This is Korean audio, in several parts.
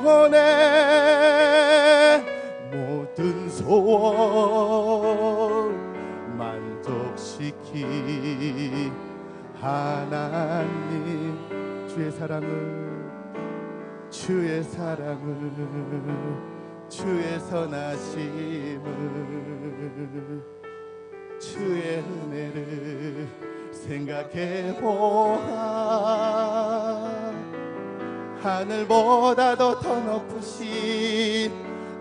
영혼의 모든 소원 만족시키 하나님 주의 사랑을 주의 선하심을 주의 은혜를 생각해보아 하늘보다도 더 높으신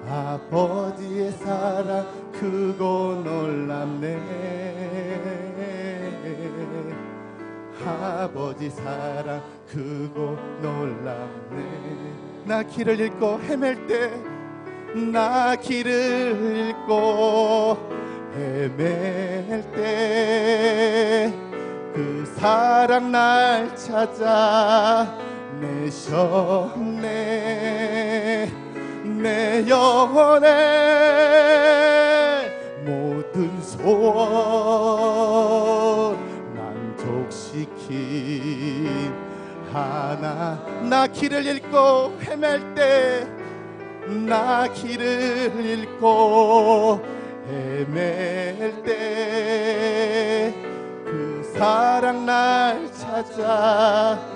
아버지의 사랑 크고 놀랍네. 아버지 사랑 크고 놀랍네. 나 길을 잃고 헤맬 때 그 사랑 날 찾아내셨네. 내 영혼의 모든 소원 만족시킨 하나. 나 길을 잃고 헤맬 때 그 사랑 날 찾아내셨네.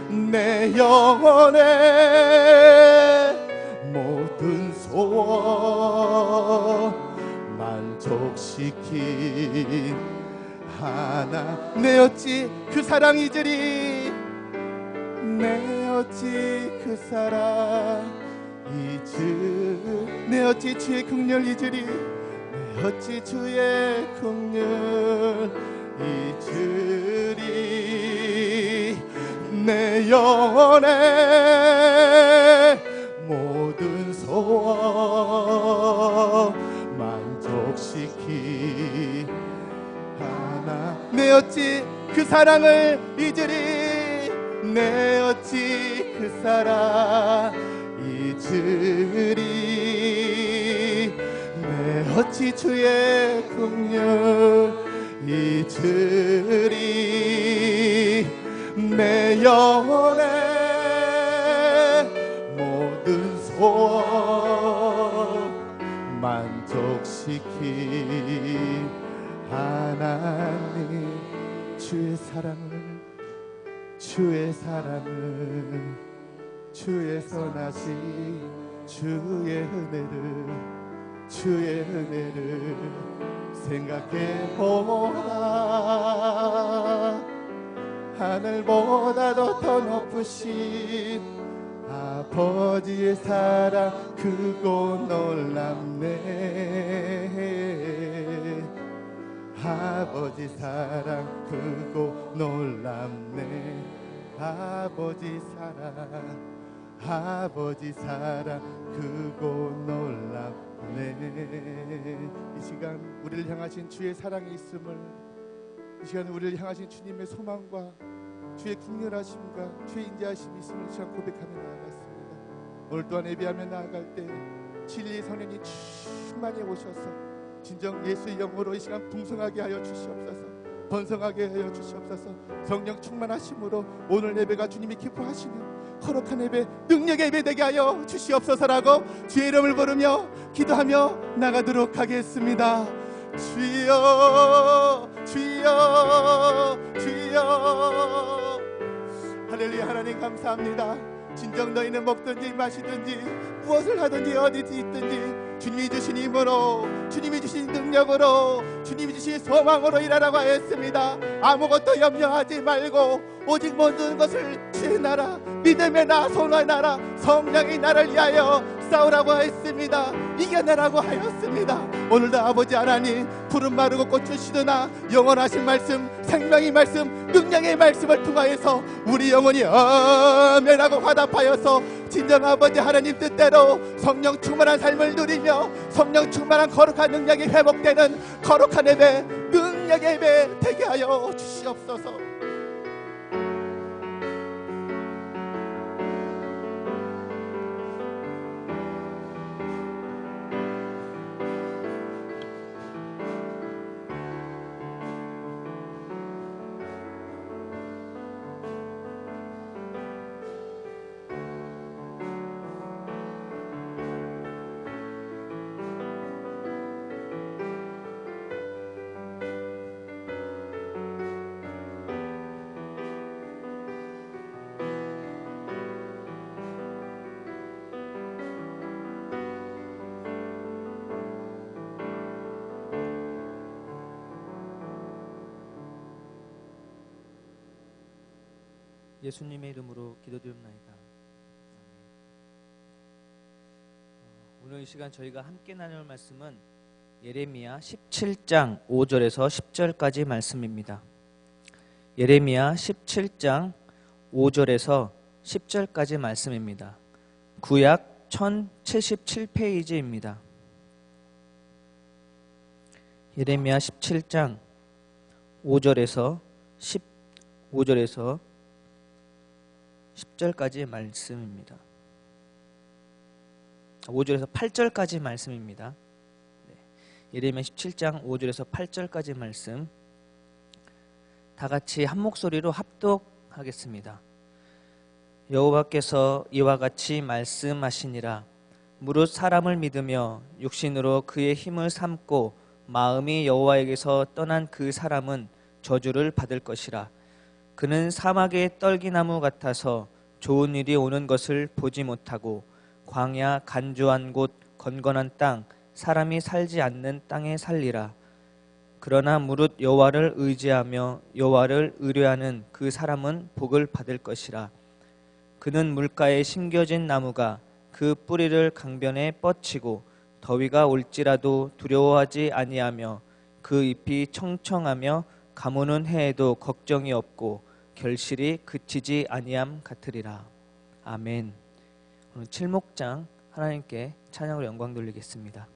내 영혼의 모든 소원 만족시킨 하나. 내 어찌 그 사랑 잊으리. 내 어찌 그 사랑 잊으리. 내 어찌 주의 긍휼 잊으리. 내 어찌 주의 긍휼 잊으리. 내 영혼의 모든 소원 만족시키 하나. 내 어찌 그 사랑을 잊으리. 내 어찌 그 사랑 잊으리. 내 어찌 주의 긍휼 잊으리. 내 영혼의 모든 소원 만족시킨 하나님. 주의 사랑을 주의 선하심 주의 은혜를 생각해보라. 하늘보다도 더 높으신 아버지의 사랑 크고 놀랍네. 아버지 사랑 크고 놀랍네. 아버지 사랑 크고 놀랍네. 이 시간 우리를 향하신 주의 사랑이 있음을, 이 시간 우리를 향하신 주님의 소망과 주의 긍휼하심과 주의 인자하심이 있음을 이 시간 고백하며 나아갔습니다. 오늘 또한 예배하며 나아갈 때 진리의 성령이 충만히 오셔서 진정 예수의 영으로 이 시간 풍성하게 하여 주시옵소서. 번성하게 하여 주시옵소서. 성령 충만하심으로 오늘 예배가 주님이 기뻐하시는 거룩한 예배, 능력의 예배 되게 하여 주시옵소서라고 주의 이름을 부르며 기도하며 나가도록 하겠습니다. 주여 주여 주여. 할렐루야. 하나님 감사합니다. 진정 너희는 먹든지 마시든지 무엇을 하든지 어디든지 있든지 주님이 주신 힘으로, 주님이 주신 능력으로, 주님이 주신 소망으로 일하라고 하였습니다. 아무것도 염려하지 말고 오직 모든 것을 주의 나라, 믿음의 나, 선의 나라, 성령의 나를 위하여 싸우라고 하였습니다. 이겨내라고 하였습니다. 오늘도 아버지 하나님, 푸른 마르고 꽃을 시드나 영원하신 말씀, 생명의 말씀, 능력의 말씀을 통하여서 우리 영혼이 아멘하고 화답하여서 진정 아버지 하나님 뜻대로 성령 충만한 삶을 누리며 성령 충만한 거룩한 능력이 회복되는 거룩한 예배, 능력의 예배 되게 하여 주시옵소서. 예수님의 이름으로 기도드립나이다. 오늘 이 시간 저희가 함께 나눌 말씀은 예레미야 17장 5절에서 10절까지 말씀입니다. 예레미야 17장 5절에서 10절까지 말씀입니다. 구약 1077페이지입니다. 예레미야 17장 5절에서 10절까지 말씀입니다. 5절에서 8절까지 말씀입니다. 예레미야 17장 5절에서 8절까지 말씀 다 같이 한 목소리로 합독하겠습니다. 여호와께서 이와 같이 말씀하시니라. 무릇 사람을 믿으며 육신으로 그의 힘을 삼고 마음이 여호와에게서 떠난 그 사람은 저주를 받을 것이라. 그는 사막의 떨기나무 같아서 좋은 일이 오는 것을 보지 못하고 광야 간조한 곳 건건한 땅 사람이 살지 않는 땅에 살리라. 그러나 무릇 여호와를 의지하며 여호와를 의뢰하는 그 사람은 복을 받을 것이라. 그는 물가에 심겨진 나무가 그 뿌리를 강변에 뻗치고 더위가 올지라도 두려워하지 아니하며 그 잎이 청청하며 가무는 해에도 걱정이 없고 결실이 그치지 아니함 같으리라. 아멘. 오늘 칠목장 하나님께 찬양으로 영광 돌리겠습니다.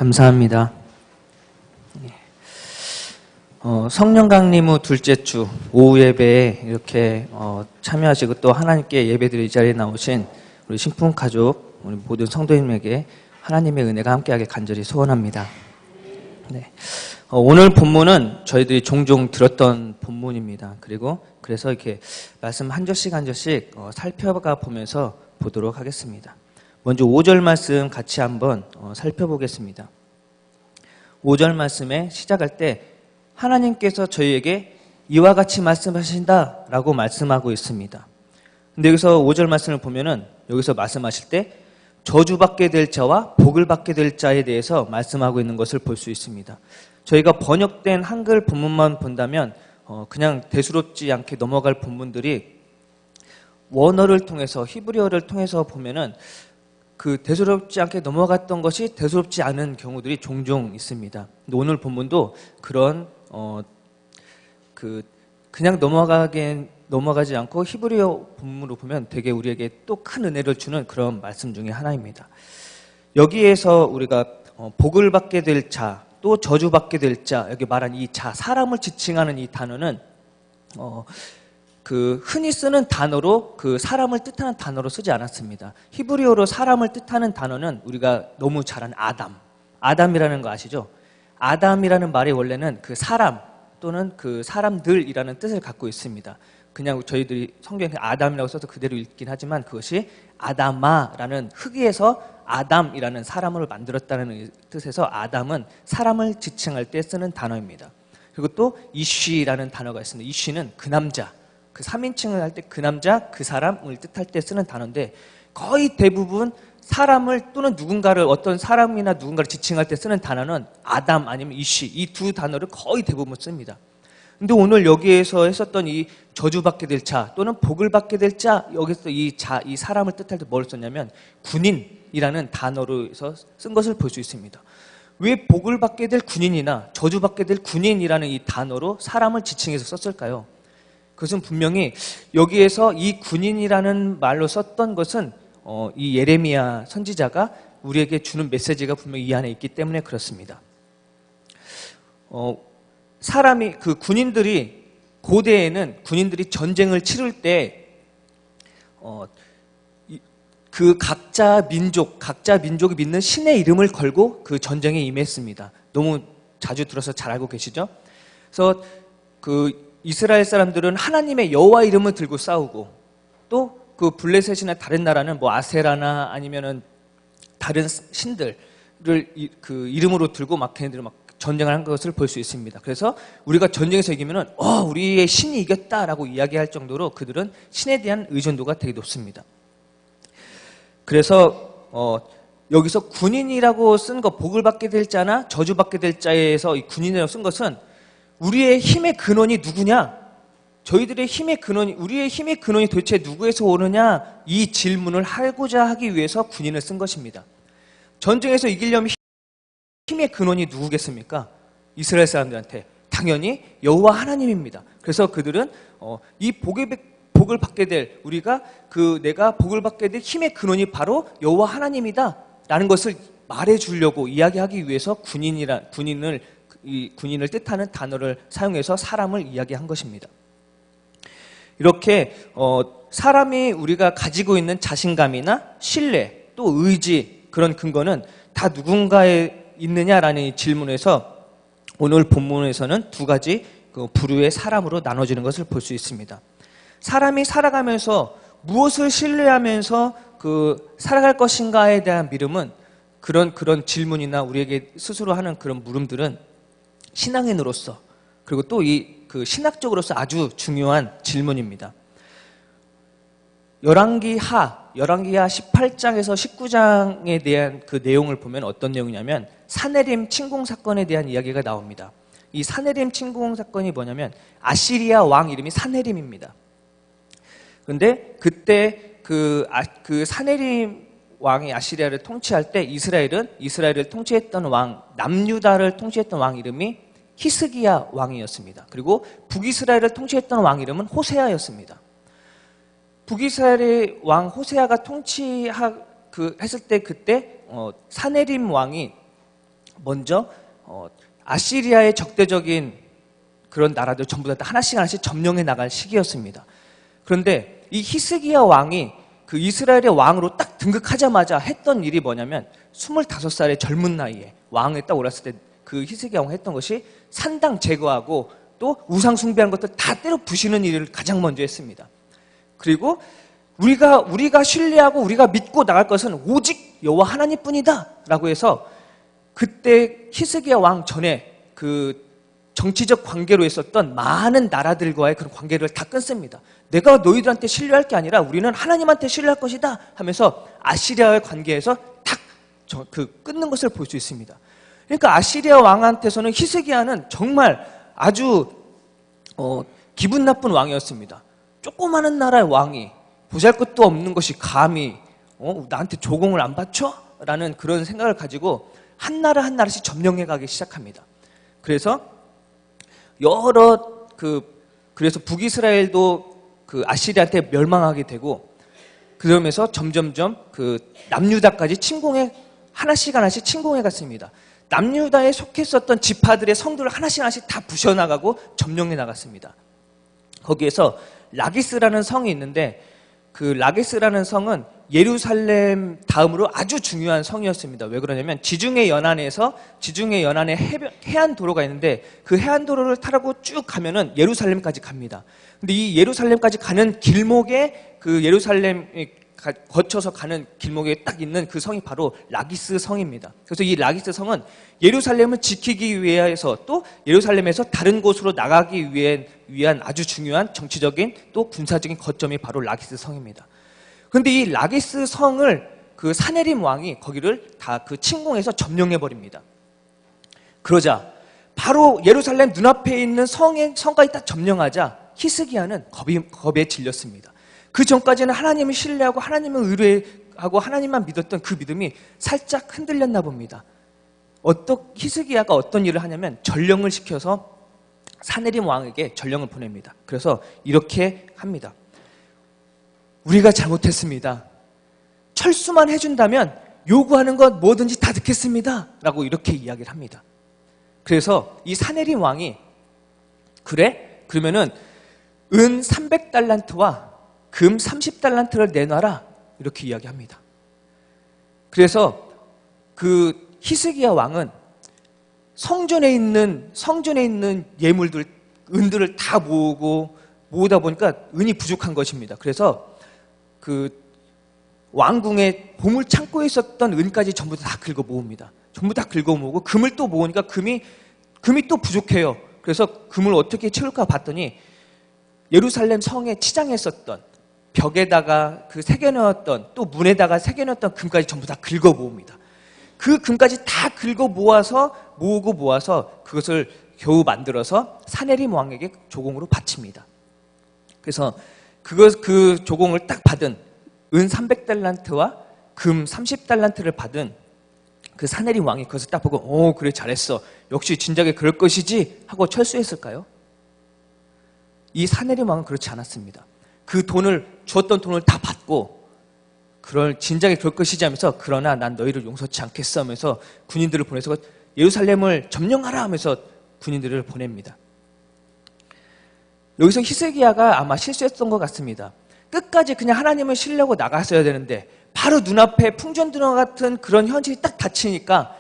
감사합니다. 성령 강림 후 둘째 주 오후 예배에 이렇게 참여하시고 또 하나님께 예배드릴 자리에 나오신 우리 신품 가족, 우리 모든 성도님에게 하나님의 은혜가 함께하게 간절히 소원합니다. 네. 오늘 본문은 저희들이 종종 들었던 본문입니다. 그래서 이렇게 말씀 한 절씩 한 절씩 살펴가 보면서 보도록 하겠습니다. 먼저 5절 말씀 같이 한번 살펴보겠습니다. 5절 말씀에 시작할 때 하나님께서 저희에게 이와 같이 말씀하신다라고 말씀하고 있습니다. 근데 여기서 5절 말씀을 보면은 여기서 말씀하실 때 저주받게 될 자와 복을 받게 될 자에 대해서 말씀하고 있는 것을 볼 수 있습니다. 저희가 번역된 한글 본문만 본다면 그냥 대수롭지 않게 넘어갈 본문들이 원어를 통해서 히브리어를 통해서 보면은 그 대수롭지 않게 넘어갔던 것이 대수롭지 않은 경우들이 종종 있습니다. 근데 오늘 본문도 그런 그냥 넘어가지 않고 히브리어 본문으로 보면 되게 우리에게 또 큰 은혜를 주는 그런 말씀 중에 하나입니다. 여기에서 우리가 복을 받게 될 자, 또 저주받게 될 자, 여기 말한 이 자, 사람을 지칭하는 이 단어는 흔히 쓰는 단어로 사람을 뜻하는 단어로 쓰지 않았습니다. 히브리어로 사람을 뜻하는 단어는 우리가 너무 잘 아는 아담이라는 거 아시죠? 아담이라는 말이 원래는 사람 또는 사람들이라는 뜻을 갖고 있습니다. 그냥 저희들이 성경에 아담이라고 써서 그대로 읽긴 하지만 그것이 아다마라는 흙에서 아담이라는 사람을 만들었다는 뜻에서 아담은 사람을 지칭할 때 쓰는 단어입니다. 그리고 또 이쉬라는 단어가 있습니다. 이쉬는 그 남자, 3인칭을 할 때 그 남자, 그 사람을 뜻할 때 쓰는 단어인데 거의 대부분 사람을 또는 누군가를 어떤 사람이나 누군가를 지칭할 때 쓰는 단어는 아담 아니면 이쉬, 이 두 단어를 거의 대부분 씁니다. 근데 오늘 여기에서 했었던 이 저주받게 될 자 또는 복을 받게 될 자, 여기서 이 사람을 뜻할 때 뭘 썼냐면 군인이라는 단어로 해서 쓴 것을 볼 수 있습니다. 왜 복을 받게 될 군인이나 저주받게 될 군인이라는 이 단어로 사람을 지칭해서 썼을까요? 그것은 분명히 여기에서 이 군인이라는 말로 썼던 것은 이 예레미야 선지자가 우리에게 주는 메시지가 분명히 이 안에 있기 때문에 그렇습니다. 고대에는 군인들이 전쟁을 치를 때 각자 민족이 믿는 신의 이름을 걸고 그 전쟁에 임했습니다. 너무 자주 들어서 잘 알고 계시죠? 그래서 이스라엘 사람들은 하나님의 여호와 이름을 들고 싸우고 또 블레셋이나 다른 나라는 아세라나 아니면은 다른 신들을 이름으로 들고 걔네들이 전쟁을 한 것을 볼 수 있습니다. 그래서 우리가 전쟁에서 이기면은 우리의 신이 이겼다라고 이야기할 정도로 그들은 신에 대한 의존도가 되게 높습니다. 그래서 여기서 군인이라고 쓴 거, 복을 받게 될 자나 저주받게 될 자에서 이 군인이라고 쓴 것은 우리의 힘의 근원이 누구냐? 우리의 힘의 근원이 도대체 누구에서 오느냐? 이 질문을 하고자 하기 위해서 군인을 쓴 것입니다. 전쟁에서 이기려면 힘의 근원이 누구겠습니까? 이스라엘 사람들한테 당연히 여호와 하나님입니다. 그래서 그들은 이 복을 받게 될 내가 복을 받게 될 힘의 근원이 바로 여호와 하나님이다라는 것을 말해주려고 이야기하기 위해서 군인을 뜻하는 단어를 사용해서 사람을 이야기한 것입니다. 이렇게 사람이 우리가 가지고 있는 자신감이나 신뢰 또 의지 그런 근거는 다 누군가에 있느냐라는 이 질문에서 오늘 본문에서는 두 가지 부류의 사람으로 나눠지는 것을 볼 수 있습니다. 사람이 살아가면서 무엇을 신뢰하면서 살아갈 것인가에 대한 믿음은 그런 질문이나 우리에게 스스로 하는 그런 물음들은 신앙인으로서 그리고 또 신학적으로서 아주 중요한 질문입니다. 열왕기하 18장에서 19장에 대한 그 내용을 보면 어떤 내용이냐면 사네림 침공 사건에 대한 이야기가 나옵니다. 이 사네림 침공 사건이 뭐냐면 아시리아 왕 이름이 사네림입니다. 그런데 그때 사네림 왕이 아시리아를 통치할 때 이스라엘을 통치했던 왕, 남유다를 통치했던 왕 이름이 히스기야 왕이었습니다. 그리고 북이스라엘을 통치했던 왕 이름은 호세아였습니다. 북이스라엘의 왕 호세아가 했을 때 그때 사네림 왕이 먼저 아시리아의 적대적인 그런 나라들 전부 다 하나씩 하나씩 점령해 나갈 시기였습니다. 그런데 이 히스기야 왕이 그 이스라엘의 왕으로 딱 등극하자마자 했던 일이 뭐냐면 25살의 젊은 나이에 왕에 딱 올랐을 때 그 히스기야 왕이 했던 것이 산당 제거하고 또 우상 숭배하는 것들 다 때려 부시는 일을 가장 먼저 했습니다. 그리고 우리가 신뢰하고 우리가 믿고 나갈 것은 오직 여호와 하나님뿐이다 라고 해서 그때 히스기야 왕 전에 그 정치적 관계로 있었던 많은 나라들과의 그런 관계를 다 끊습니다. 내가 너희들한테 신뢰할 게 아니라 우리는 하나님한테 신뢰할 것이다 하면서 아시리아의 관계에서 딱 끊는 것을 볼 수 있습니다. 그러니까 아시리아 왕한테서는 히스기야는 정말 아주 기분 나쁜 왕이었습니다. 조그마한 나라의 왕이 보잘것도 없는 것이 감히 나한테 조공을 안 바쳐? 라는 그런 생각을 가지고 한 나라 한 나라씩 점령해 가기 시작합니다. 그래서 그래서 북이스라엘도 그 아시리아한테 멸망하게 되고 그러면서 점점점 그 남유다까지 하나씩 침공해 갔습니다. 남유다에 속했었던 지파들의 성들을 하나씩 다 부셔나가고 점령해 나갔습니다. 거기에서 라기스라는 성이 있는데 그 라기스라는 성은 예루살렘 다음으로 아주 중요한 성이었습니다. 왜 그러냐면 지중해 연안에 해안도로가 있는데 그 해안도로를 타고 쭉 가면은 예루살렘까지 갑니다. 근데 이 예루살렘까지 가는 길목에 그 예루살렘 거쳐서 가는 길목에 딱 있는 그 성이 바로 라기스 성입니다. 그래서 이 라기스 성은 예루살렘을 지키기 위해서 또 예루살렘에서 다른 곳으로 나가기 위한 아주 중요한 정치적인 또 군사적인 거점이 바로 라기스 성입니다. 그런데 이 라기스 성을 그 사네림 왕이 거기를 다 그 침공해서 점령해 버립니다. 그러자 바로 예루살렘 눈앞에 있는 성까지 딱 점령하자 히스기야는 겁에 질렸습니다. 그 전까지는 하나님을 신뢰하고 하나님을 의뢰하고 하나님만 믿었던 그 믿음이 살짝 흔들렸나 봅니다. 히스기야가 어떤 일을 하냐면 전령을 시켜서 사네림 왕에게 전령을 보냅니다. 그래서 이렇게 합니다. 우리가 잘못했습니다. 철수만 해준다면 요구하는 것 뭐든지 다 듣겠습니다. 라고 이렇게 이야기를 합니다. 그래서 이 사네림 왕이 그래? 그러면은 은 300달란트와 금 30달란트를 내놔라 이렇게 이야기합니다. 그래서 그 히스기야 왕은 성전에 있는 예물들, 은들을 다 모으다 보니까 은이 부족한 것입니다. 그래서 그 왕궁의 보물 창고에 있었던 은까지 전부 다 긁어 모읍니다. 전부 다 긁어 모으고 금을 또 모으니까 금이 또 부족해요. 그래서 금을 어떻게 채울까 봤더니 예루살렘 성에 치장했었던 벽에다가 그 새겨넣었던 또 문에다가 새겨넣었던 금까지 전부 다 긁어 모읍니다. 그 금까지 다 긁어 모아서 그것을 겨우 만들어서 사네림 왕에게 조공으로 바칩니다. 그래서 그 조공을 딱 받은 은 300달란트와 금 30달란트를 받은 그 사네림 왕이 그것을 딱 보고 그래 잘했어. 역시 진작에 그럴 것이지 하고 철수했을까요? 이 사네림 왕은 그렇지 않았습니다. 그 주었던 돈을 다 받고 진작에 그럴 것이지 하면서 그러나 난 너희를 용서치 않겠어 하면서 군인들을 보내서 예루살렘을 점령하라 하면서 군인들을 보냅니다. 여기서 히스기야가 아마 실수했던 것 같습니다. 끝까지 그냥 하나님을 신뢰하고 나갔어야 되는데 바로 눈앞에 풍전등화 같은 그런 현실이 딱 닥치니까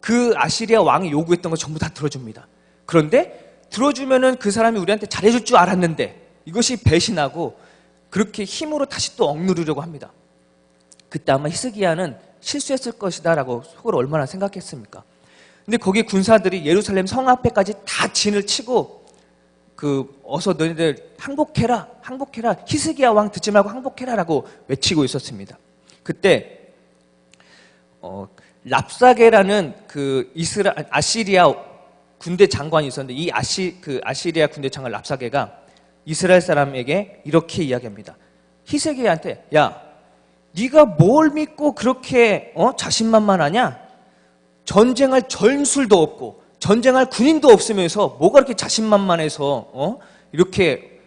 그 아시리아 왕이 요구했던 거 전부 다 들어줍니다. 그런데 들어주면은 그 사람이 우리한테 잘해줄 줄 알았는데 이것이 배신하고 그렇게 힘으로 다시 또 억누르려고 합니다. 그때 아마 히스기야는 실수했을 것이다 라고 속으로 얼마나 생각했습니까? 근데 거기 군사들이 예루살렘 성 앞에까지 다 진을 치고 어서 너희들 항복해라 히스기야 왕 듣지 말고 항복해라 라고 외치고 있었습니다. 그때 랍사게라는 아시리아 군대 장관이 있었는데 이 아시리아 군대 장관 랍사게가 이스라엘 사람에게 이렇게 이야기합니다. 히스기야한테 야 네가 뭘 믿고 그렇게 자신만만하냐? 전쟁할 전술도 없고 전쟁할 군인도 없으면서 뭐가 그렇게 자신만만해서 이렇게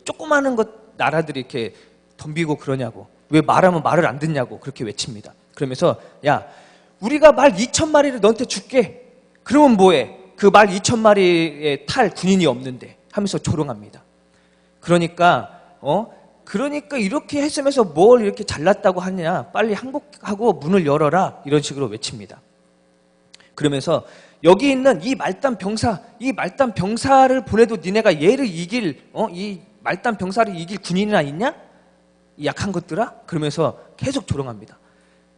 조그마한 나라들이 이렇게 덤비고 그러냐고 왜 말하면 말을 안 듣냐고 그렇게 외칩니다. 그러면서 야 우리가 말 2,000마리를 너한테 줄게. 그러면 뭐해? 그 말 2,000마리에 탈 군인이 없는데 하면서 조롱합니다. 그러니까 이렇게 했으면서 뭘 이렇게 잘났다고 하느냐, 빨리 항복하고 문을 열어라, 이런 식으로 외칩니다. 그러면서 여기 있는 이 말단 병사를 보내도 니네가 얘를 이길 이 말단 병사를 이길 군인이나 있냐? 이 약한 것들아? 그러면서 계속 조롱합니다.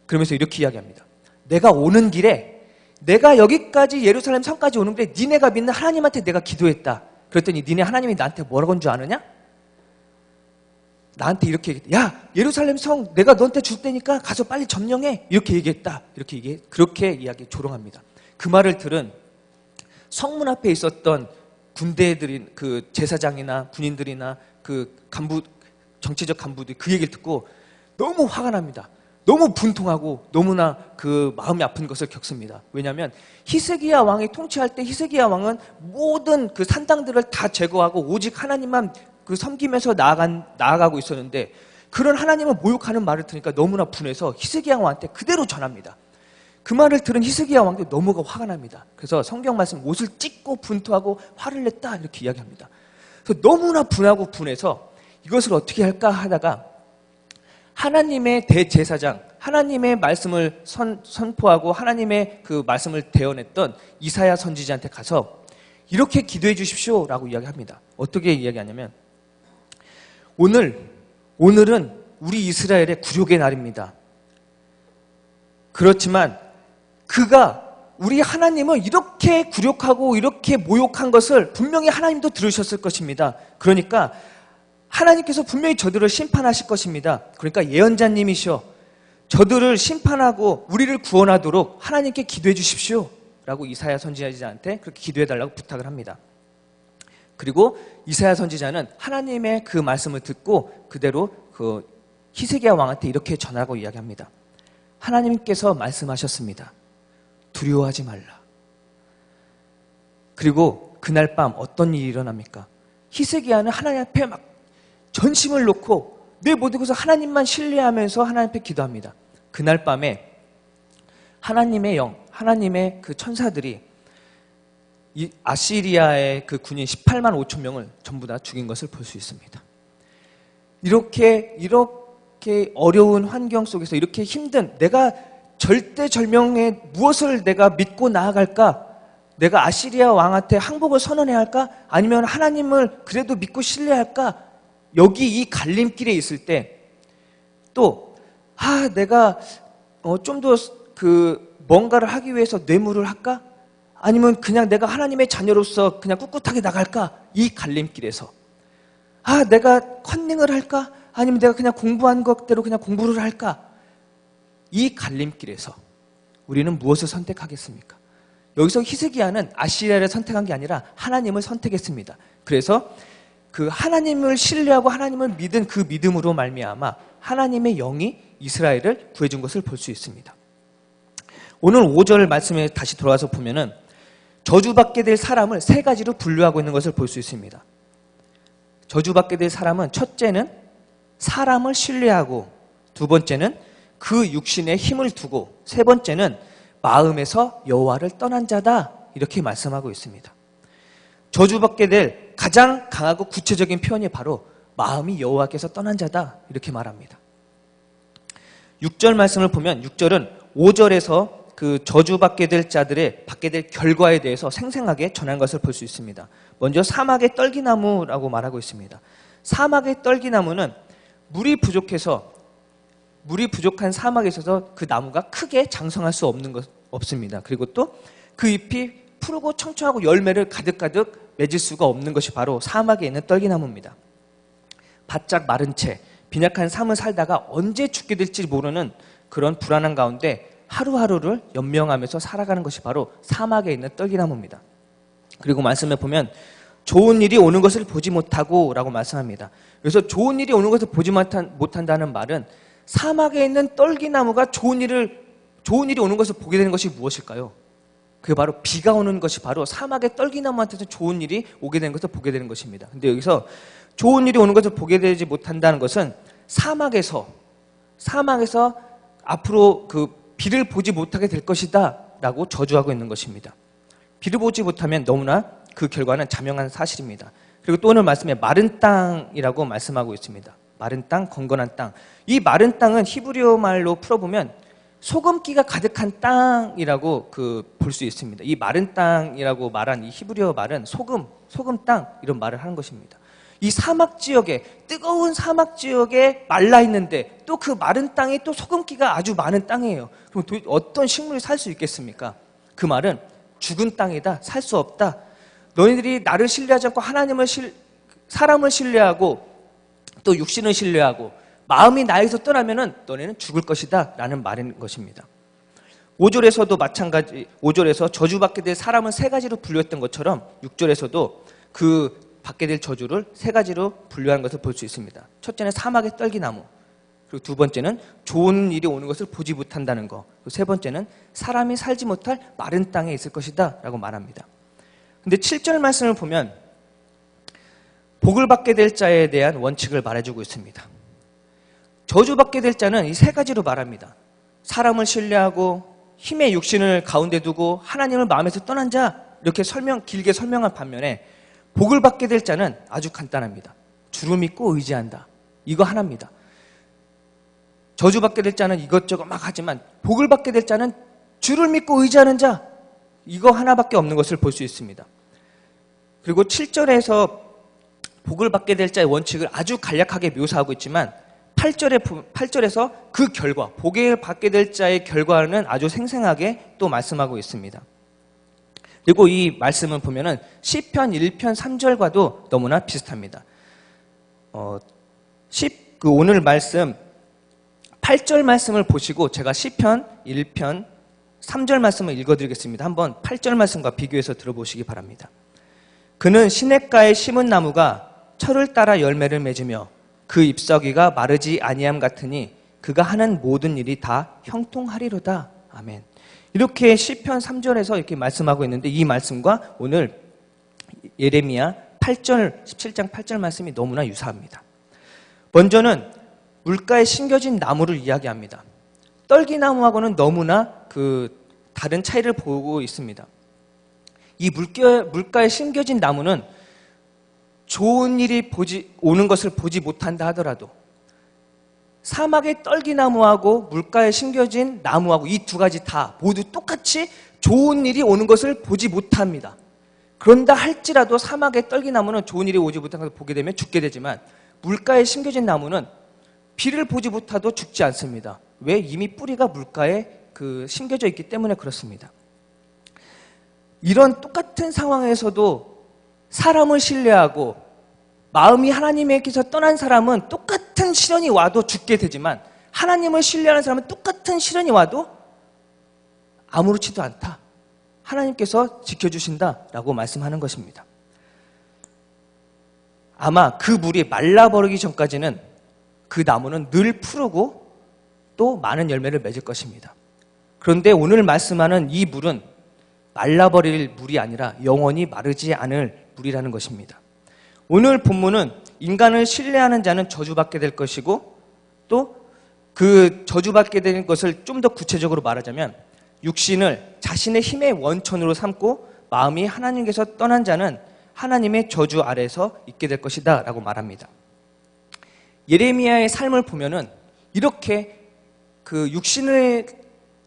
그러면서 이렇게 이야기합니다. 내가 오는 길에, 내가 여기까지 예루살렘 성까지 오는 길에 니네가 믿는 하나님한테 내가 기도했다. 그랬더니 니네 하나님이 나한테 뭐라고 한 줄 아느냐? 나한테 이렇게 얘기했다. 야, 예루살렘 성 내가 너한테 줄 테니까 가서 빨리 점령해. 이렇게 얘기했다. 그렇게 이야기 조롱합니다. 그 말을 들은 성문 앞에 있었던 군대들이, 그 제사장이나 군인들이나 그 정치적 간부들이 그 얘기를 듣고 너무 화가 납니다. 너무 분통하고 너무나 그 마음이 아픈 것을 겪습니다. 왜냐하면 히스기야 왕이 통치할 때 히스기야 왕은 모든 그 산당들을 다 제거하고 오직 하나님만 그 섬기면서 나아가고 있었는데, 그런 하나님을 모욕하는 말을 들으니까 너무나 분해서 히스기야 왕한테 그대로 전합니다. 그 말을 들은 히스기야 왕도 너무가 화가 납니다. 그래서 성경 말씀 옷을 찢고 분투하고 화를 냈다, 이렇게 이야기합니다. 그래서 너무나 분하고 분해서 이것을 어떻게 할까 하다가 하나님의 대제사장, 하나님의 말씀을 선포하고 하나님의 그 말씀을 대언했던 이사야 선지자한테 가서 이렇게 기도해 주십시오라고 이야기합니다. 어떻게 이야기하냐면, 오늘은 우리 이스라엘의 굴욕의 날입니다. 그렇지만 그가 우리 하나님을 이렇게 굴욕하고 이렇게 모욕한 것을 분명히 하나님도 들으셨을 것입니다. 그러니까 하나님께서 분명히 저들을 심판하실 것입니다. 그러니까 예언자님이시여, 저들을 심판하고 우리를 구원하도록 하나님께 기도해 주십시오 라고 이사야 선지자한테 그렇게 기도해 달라고 부탁을 합니다. 그리고 이사야 선지자는 하나님의 그 말씀을 듣고 그대로 그 히스기야 왕한테 이렇게 전하고 이야기합니다. 하나님께서 말씀하셨습니다. 두려워하지 말라. 그리고 그날 밤 어떤 일이 일어납니까? 히스기야는 하나님 앞에 막 전심을 놓고 내 모든 것을 하나님만 신뢰하면서 하나님 앞에 기도합니다. 그날 밤에 하나님의 영, 하나님의 그 천사들이 이 아시리아의 그 군인 18만 5천 명을 전부 다 죽인 것을 볼 수 있습니다. 이렇게 어려운 환경 속에서 이렇게 힘든, 내가 절대절명에 무엇을 내가 믿고 나아갈까? 내가 아시리아 왕한테 항복을 선언해야 할까? 아니면 하나님을 그래도 믿고 신뢰할까? 여기 이 갈림길에 있을 때 또 내가 좀 더 그 뭔가를 하기 위해서 뇌물을 할까? 아니면 그냥 내가 하나님의 자녀로서 그냥 꿋꿋하게 나갈까? 이 갈림길에서 내가 컨닝을 할까? 아니면 내가 그냥 공부한 것대로 그냥 공부를 할까? 이 갈림길에서 우리는 무엇을 선택하겠습니까? 여기서 히스기야는 아시리아를 선택한 게 아니라 하나님을 선택했습니다. 그래서 그 하나님을 신뢰하고 하나님을 믿은 그 믿음으로 말미암아 하나님의 영이 이스라엘을 구해준 것을 볼 수 있습니다. 오늘 5절 말씀에 다시 돌아와서 보면은 저주받게 될 사람을 세 가지로 분류하고 있는 것을 볼 수 있습니다. 저주받게 될 사람은 첫째는 사람을 신뢰하고, 두 번째는 그 육신에 힘을 두고, 세 번째는 마음에서 여호와를 떠난 자다, 이렇게 말씀하고 있습니다. 저주받게 될 가장 강하고 구체적인 표현이 바로 마음이 여호와께서 떠난 자다, 이렇게 말합니다. 6절 말씀을 보면 6절은 5절에서 그 저주받게 될 자들의 받게 될 결과에 대해서 생생하게 전한 것을 볼 수 있습니다. 먼저 사막의 떨기나무라고 말하고 있습니다. 사막의 떨기나무는 물이 부족한 사막에 있어서 그 나무가 크게 장성할 수 없습니다. 그리고 또 그 잎이 푸르고 청청하고 열매를 가득가득 맺을 수가 없는 것이 바로 사막에 있는 떨기나무입니다. 바짝 마른 채 빈약한 삶을 살다가 언제 죽게 될지 모르는 그런 불안한 가운데 하루하루를 연명하면서 살아가는 것이 바로 사막에 있는 떨기나무입니다. 그리고 말씀에 보면 좋은 일이 오는 것을 보지 못하고 라고 말씀합니다. 그래서 좋은 일이 오는 것을 보지 못한다는 말은 사막에 있는 떨기나무가 좋은 일이 오는 것을 보게 되는 것이 무엇일까요? 그게 바로 비가 오는 것이 바로 사막의 떨기나무한테서 좋은 일이 오게 되는 것을 보게 되는 것입니다. 근데 여기서 좋은 일이 오는 것을 보게 되지 못한다는 것은 사막에서 앞으로 그 비를 보지 못하게 될 것이다 라고 저주하고 있는 것입니다. 비를 보지 못하면 너무나 그 결과는 자명한 사실입니다. 그리고 또 오늘 말씀에 마른 땅이라고 말씀하고 있습니다. 마른 땅, 건건한 땅. 이 마른 땅은 히브리어 말로 풀어보면 소금기가 가득한 땅이라고 볼 수 있습니다. 이 마른 땅이라고 말한 이 히브리어 말은 소금 땅 이런 말을 하는 것입니다. 이 사막 지역에, 뜨거운 사막 지역에 말라 있는데 또 그 마른 땅이 또 소금기가 아주 많은 땅이에요. 그럼 어떤 식물이 살 수 있겠습니까? 그 말은 죽은 땅이다, 살 수 없다. 너희들이 나를 신뢰하지 않고 사람을 신뢰하고 또 육신을 신뢰하고 마음이 나에서 떠나면은 너네는 죽을 것이다 라는 말인 것입니다. 5절에서도 마찬가지, 5절에서 저주받게 될 사람은 세 가지로 분류했던 것처럼 6절에서도 그 받게 될 저주를 세 가지로 분류한 것을 볼 수 있습니다. 첫째는 사막의 떨기나무, 그리고 두 번째는 좋은 일이 오는 것을 보지 못한다는 것, 그리고 세 번째는 사람이 살지 못할 마른 땅에 있을 것이다 라고 말합니다. 근데 7절 말씀을 보면 복을 받게 될 자에 대한 원칙을 말해주고 있습니다. 저주받게 될 자는 이 세 가지로 말합니다. 사람을 신뢰하고 힘의 육신을 가운데 두고 하나님을 마음에서 떠난 자, 이렇게 길게 설명한 반면에 복을 받게 될 자는 아주 간단합니다. 주를 믿고 의지한다. 이거 하나입니다. 저주받게 될 자는 이것저것 막 하지만 복을 받게 될 자는 주를 믿고 의지하는 자, 이거 하나밖에 없는 것을 볼 수 있습니다. 그리고 7절에서 복을 받게 될 자의 원칙을 아주 간략하게 묘사하고 있지만 8절에서 그 결과, 복을 받게 될 자의 결과는 아주 생생하게 또 말씀하고 있습니다. 그리고 이 말씀을 보면은 시편 1편 3절과도 너무나 비슷합니다. 오늘 말씀 8절 말씀을 보시고 제가 시편 1편 3절 말씀을 읽어드리겠습니다. 한번 8절 말씀과 비교해서 들어보시기 바랍니다. 그는 시냇가에 심은 나무가 철을 따라 열매를 맺으며 그 잎사귀가 마르지 아니함 같으니 그가 하는 모든 일이 다 형통하리로다. 아멘. 이렇게 시편 3절에서 이렇게 말씀하고 있는데 이 말씀과 오늘 예레미야 17장 8절 말씀이 너무나 유사합니다. 먼저는 물가에 심겨진 나무를 이야기합니다. 떨기나무하고는 너무나 다른 차이를 보고 있습니다. 이 물가에 심겨진 나무는 좋은 일이 오는 것을 보지 못한다 하더라도 사막의 떨기나무하고 물가에 심겨진 나무하고 이 두 가지 다 모두 똑같이 좋은 일이 오는 것을 보지 못합니다. 그런다 할지라도 사막의 떨기나무는 좋은 일이 오지 못한 것을 보게 되면 죽게 되지만 물가에 심겨진 나무는 비를 보지 못하도 죽지 않습니다. 왜? 이미 뿌리가 물가에 심겨져 있기 때문에 그렇습니다. 이런 똑같은 상황에서도 사람을 신뢰하고 마음이 하나님에게서 떠난 사람은 똑같은 시련이 와도 죽게 되지만 하나님을 신뢰하는 사람은 똑같은 시련이 와도 아무렇지도 않다. 하나님께서 지켜주신다라고 말씀하는 것입니다. 아마 그 물이 말라버리기 전까지는 그 나무는 늘 푸르고 또 많은 열매를 맺을 것입니다. 그런데 오늘 말씀하는 이 물은 말라버릴 물이 아니라 영원히 마르지 않을 물이라는 것입니다. 오늘 본문은 인간을 신뢰하는 자는 저주받게 될 것이고 또 그 저주받게 되는 것을 좀 더 구체적으로 말하자면 육신을 자신의 힘의 원천으로 삼고 마음이 하나님께서 떠난 자는 하나님의 저주 아래에서 있게 될 것이다 라고 말합니다. 예레미야의 삶을 보면은 이렇게 육신을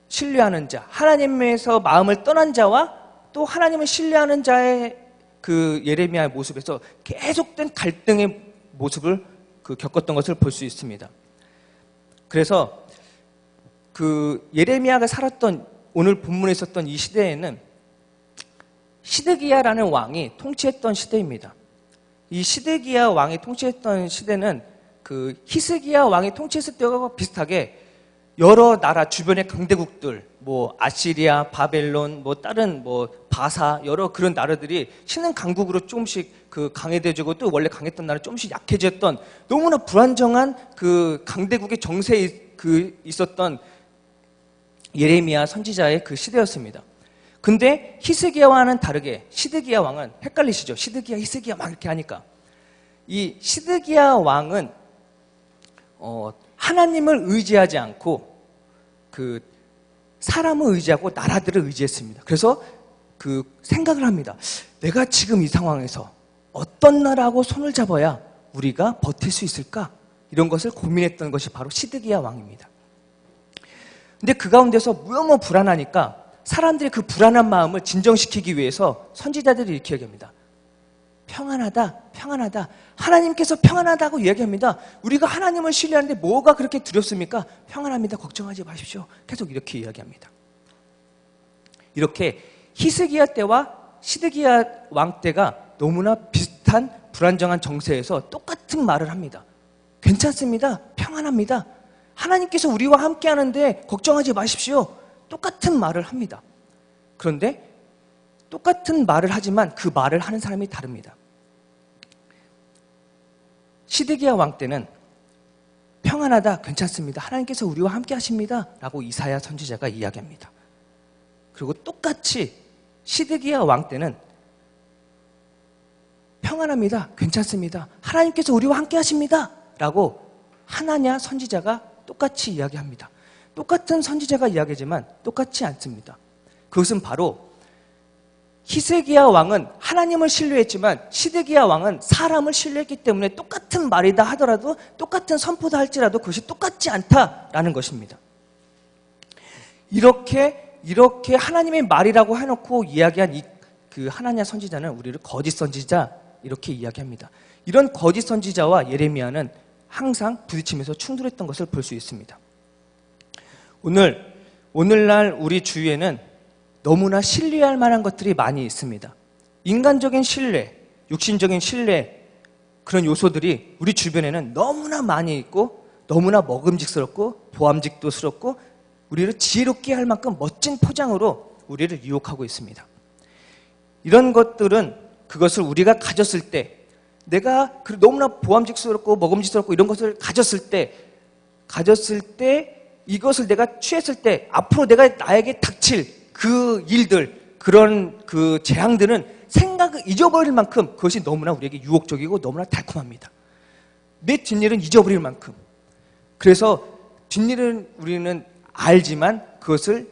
신뢰하는 자, 하나님에서 마음을 떠난 자와 또 하나님을 신뢰하는 자의 예레미야의 모습에서 계속된 갈등의 모습을 겪었던 것을 볼 수 있습니다. 그래서 예레미야가 살았던 오늘 본문에 있었던 이 시대에는 시드기야라는 왕이 통치했던 시대입니다. 이 시드기야 왕이 통치했던 시대는 히스기야 왕이 통치했을 때와 비슷하게 여러 나라 주변의 강대국들, 아시리아, 바벨론, 다른 바사, 여러 그런 나라들이 신흥 강국으로 조금씩 강해져지고 또 원래 강했던 나라 조금씩 약해졌던 너무나 불안정한 강대국의 정세에 있었던 예레미야 선지자의 시대였습니다. 근데 히스기야와는 다르게 시드기야 왕은 헷갈리시죠? 시드기야, 히스기야 막 이렇게 하니까 이 시드기야 왕은 하나님을 의지하지 않고 사람을 의지하고 나라들을 의지했습니다. 그래서 그 생각을 합니다. 내가 지금 이 상황에서 어떤 나라하고 손을 잡아야 우리가 버틸 수 있을까? 이런 것을 고민했던 것이 바로 시드기야 왕입니다. 근데 그 가운데서 무여모 불안하니까 사람들이 그 불안한 마음을 진정시키기 위해서 선지자들이 이렇게 얘기합니다. 평안하다, 평안하다. 하나님께서 평안하다고 이야기합니다. 우리가 하나님을 신뢰하는데 뭐가 그렇게 두렵습니까? 평안합니다. 걱정하지 마십시오. 계속 이렇게 이야기합니다. 이렇게 히스기야 때와 시드기야 왕 때가 너무나 비슷한 불안정한 정세에서 똑같은 말을 합니다. 괜찮습니다. 평안합니다. 하나님께서 우리와 함께 하는데 걱정하지 마십시오. 똑같은 말을 합니다. 그런데 똑같은 말을 하지만 그 말을 하는 사람이 다릅니다. 시드기야 왕 때는 평안하다, 괜찮습니다. 하나님께서 우리와 함께 하십니다. 라고 이사야 선지자가 이야기합니다. 그리고 똑같이 시드기야 왕 때는 평안합니다, 괜찮습니다. 하나님께서 우리와 함께 하십니다. 라고 하나냐 선지자가 똑같이 이야기합니다. 똑같은 선지자가 이야기하지만 똑같지 않습니다. 그것은 바로 히스기야 왕은 하나님을 신뢰했지만 시드기야 왕은 사람을 신뢰했기 때문에 똑같은 말이다 하더라도 똑같은 선포다 할지라도 그것이 똑같지 않다라는 것입니다. 이렇게 하나님의 말이라고 해놓고 이야기한 그 하나냐 선지자는 우리를 거짓 선지자 이렇게 이야기합니다. 이런 거짓 선지자와 예레미야는 항상 부딪히면서 충돌했던 것을 볼 수 있습니다. 오늘날 우리 주위에는 너무나 신뢰할 만한 것들이 많이 있습니다. 인간적인 신뢰, 육신적인 신뢰, 그런 요소들이 우리 주변에는 너무나 많이 있고 너무나 먹음직스럽고 보암직도스럽고 우리를 지혜롭게 할 만큼 멋진 포장으로 우리를 유혹하고 있습니다. 이런 것들은 그것을 우리가 가졌을 때 내가 너무나 보암직스럽고 먹음직스럽고 이런 것을 가졌을 때 이것을 내가 취했을 때 앞으로 나에게 닥칠 그 일들, 그런 그 재앙들은 생각을 잊어버릴 만큼 그것이 너무나 우리에게 유혹적이고 너무나 달콤합니다. 내 뒷일은 잊어버릴 만큼. 그래서 뒷일은 우리는 알지만 그것을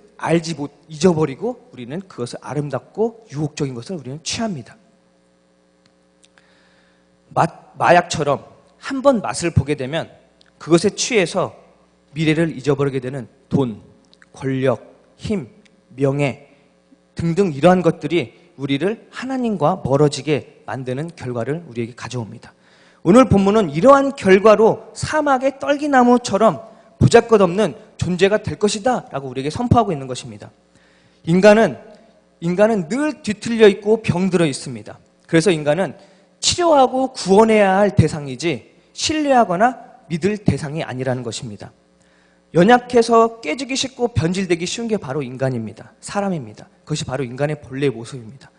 잊어버리고 우리는 그것을 아름답고 유혹적인 것을 우리는 취합니다. 마약처럼 한 번 맛을 보게 되면 그것에 취해서 미래를 잊어버리게 되는 돈, 권력, 힘, 명예 등등 이러한 것들이 우리를 하나님과 멀어지게 만드는 결과를 우리에게 가져옵니다. 오늘 본문은 이러한 결과로 사막의 떨기나무처럼 보잘것없는 존재가 될 것이다 라고 우리에게 선포하고 있는 것입니다. 인간은 늘 뒤틀려 있고 병들어 있습니다. 그래서 인간은 치료하고 구원해야 할 대상이지 신뢰하거나 믿을 대상이 아니라는 것입니다. 연약해서 깨지기 쉽고 변질되기 쉬운 게 바로 인간입니다. 사람입니다. 그것이 바로 인간의 본래의 모습입니다.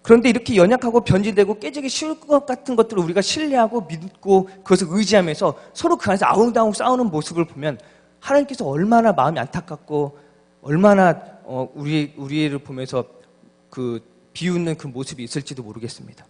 그런데 이렇게 연약하고 변질되고 깨지기 쉬울 것 같은 것들을 우리가 신뢰하고 믿고 그것을 의지하면서 서로 그 안에서 아웅다웅 싸우는 모습을 보면 하나님께서 얼마나 마음이 안타깝고 얼마나 우리를 보면서 그 비웃는 그 모습이 있을지도 모르겠습니다.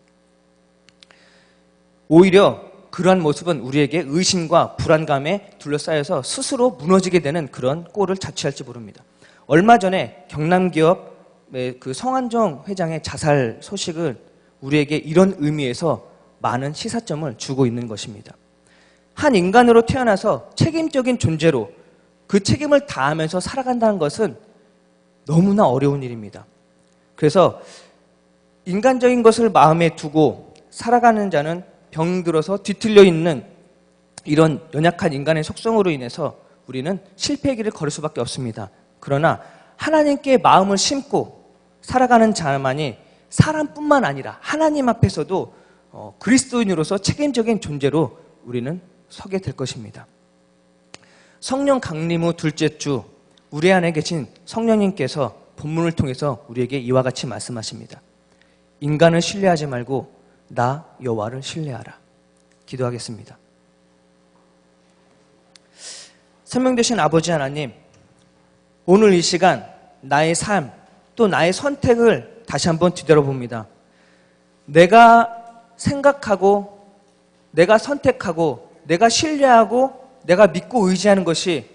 오히려 그러한 모습은 우리에게 의심과 불안감에 둘러싸여서 스스로 무너지게 되는 그런 꼴을 자취할지 모릅니다. 얼마 전에 경남기업의 그 성한정 회장의 자살 소식을 우리에게 이런 의미에서 많은 시사점을 주고 있는 것입니다. 한 인간으로 태어나서 책임적인 존재로 그 책임을 다하면서 살아간다는 것은 너무나 어려운 일입니다. 그래서 인간적인 것을 마음에 두고 살아가는 자는 병들어서 뒤틀려 있는 이런 연약한 인간의 속성으로 인해서 우리는 실패의 길을 걸을 수밖에 없습니다. 그러나 하나님께 마음을 심고 살아가는 자만이 사람뿐만 아니라 하나님 앞에서도 그리스도인으로서 책임적인 존재로 우리는 서게 될 것입니다. 성령 강림 후 둘째 주 우리 안에 계신 성령님께서 본문을 통해서 우리에게 이와 같이 말씀하십니다. 인간을 신뢰하지 말고 나 여호와를 신뢰하라. 기도하겠습니다. 선명되신 아버지 하나님, 오늘 이 시간 나의 삶 또 나의 선택을 다시 한번 뒤돌아봅니다. 내가 생각하고 내가 선택하고 내가 신뢰하고 내가 믿고 의지하는 것이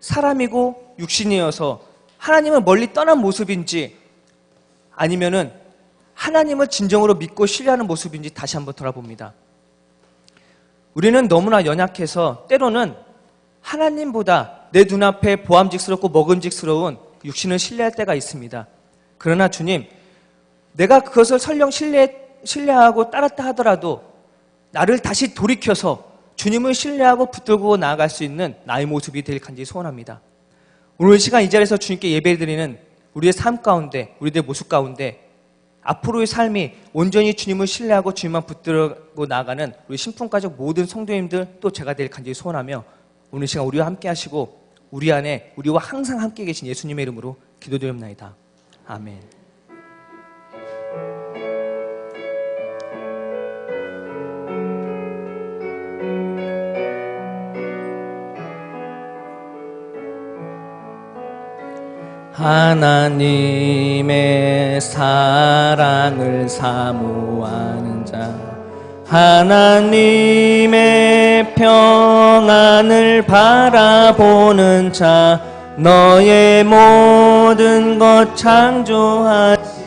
사람이고 육신이어서 하나님을 멀리 떠난 모습인지 아니면은 하나님을 진정으로 믿고 신뢰하는 모습인지 다시 한번 돌아봅니다. 우리는 너무나 연약해서 때로는 하나님보다 내 눈앞에 보암직스럽고 먹음직스러운 육신을 신뢰할 때가 있습니다. 그러나 주님, 내가 그것을 설령 신뢰하고 따랐다 하더라도 나를 다시 돌이켜서 주님을 신뢰하고 붙들고 나아갈 수 있는 나의 모습이 될 간절히 소원합니다. 오늘 이 시간 이 자리에서 주님께 예배드리는 우리의 삶 가운데, 우리들의 모습 가운데 앞으로의 삶이 온전히 주님을 신뢰하고 주님만 붙들고 나아가는 우리 신풍가족 모든 성도님들 또 제가 될 간절히 소원하며 오늘 이 시간 우리와 함께 하시고 우리 안에 우리와 항상 함께 계신 예수님의 이름으로 기도드립니다. 아멘. 하나님의 사랑을 사모하는 자, 하나님의 평안을 바라보는 자, 너의 모든 것 창조하신